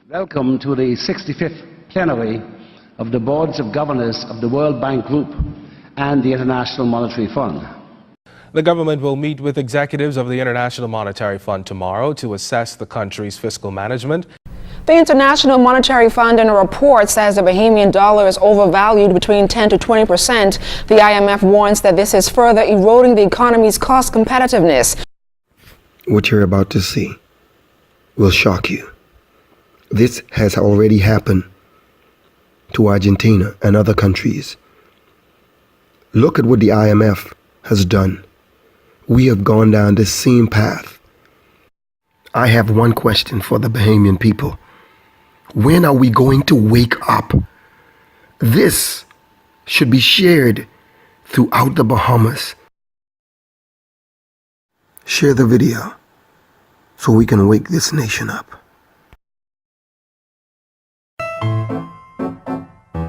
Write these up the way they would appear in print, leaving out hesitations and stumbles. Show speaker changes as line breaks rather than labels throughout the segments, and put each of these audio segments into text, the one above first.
Welcome to the 65th plenary of the Boards of Governors of the World Bank Group and the International Monetary Fund.
The government will meet with executives of the International Monetary Fund tomorrow to assess the country's fiscal management.
The International Monetary Fund in a report says the Bahamian dollar is overvalued between 10 to 20%. The IMF warns that this is further eroding the economy's cost competitiveness.
What you're about to see will shock you. This has already happened to Argentina and other countries. Look at what the IMF has done. We have gone down this same path. I have one question for the Bahamian people. When are we going to wake up? This should be shared throughout the Bahamas. Share the video so we can wake this nation up.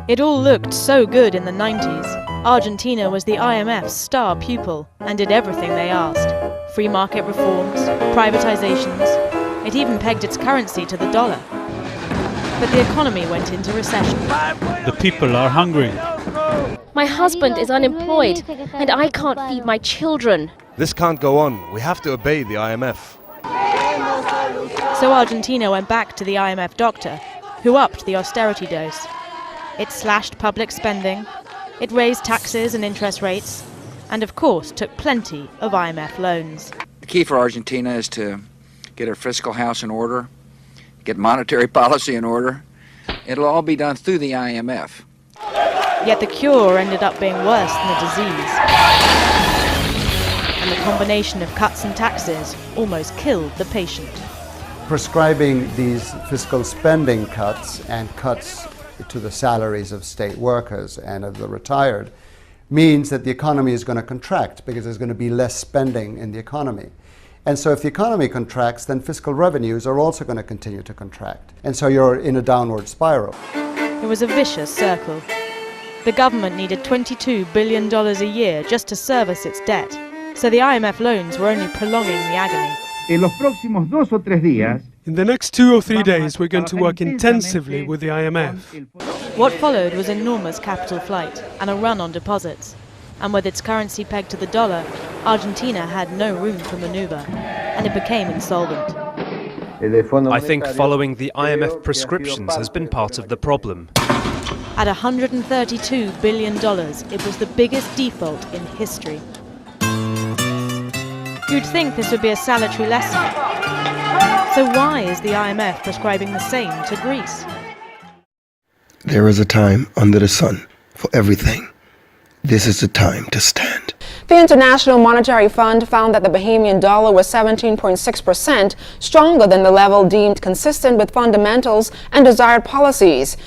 It all looked so good in the 90s. Argentina was the IMF's star pupil and did everything they asked. Free market reforms, privatizations. It even pegged its currency to the dollar. But the economy went into recession.
The people are hungry.
My husband is unemployed and I can't feed my children.
This can't go on. We have to obey the IMF.
So Argentina went back to the IMF doctor, who upped the austerity dose. It slashed public spending, it raised taxes and interest rates, and of course took plenty of IMF loans.
The key for Argentina is to get her fiscal house in order, get monetary policy in order. It'll all be done through the IMF.
Yet the cure ended up being worse than the disease. And the combination of cuts and taxes almost killed the patient.
Prescribing these fiscal spending cuts and cuts to the salaries of state workers and of the retired means that the economy is going to contract because there's going to be less spending in the economy. And so if the economy contracts, then fiscal revenues are also going to continue to contract. And so you're in a downward spiral.
It was a vicious circle. The government needed $22 billion a year just to service its debt. So the IMF loans were only prolonging the agony.
En los próximos 2 o 3 días,
in the next 2 or 3 days, we're going to work intensively with the IMF.
What followed was enormous capital flight and a run on deposits. And with its currency pegged to the dollar, Argentina had no room for maneuver, and it became insolvent.
I think following the IMF prescriptions has been part of the problem.
At $132 billion, it was the biggest default in history. You'd think this would be a salutary lesson. So why is the IMF prescribing the same to Greece?
There is a time under the sun for everything. This is the time to stand.
The International Monetary Fund found that the Bahamian dollar was 17.6% stronger than the level deemed consistent with fundamentals and desired policies.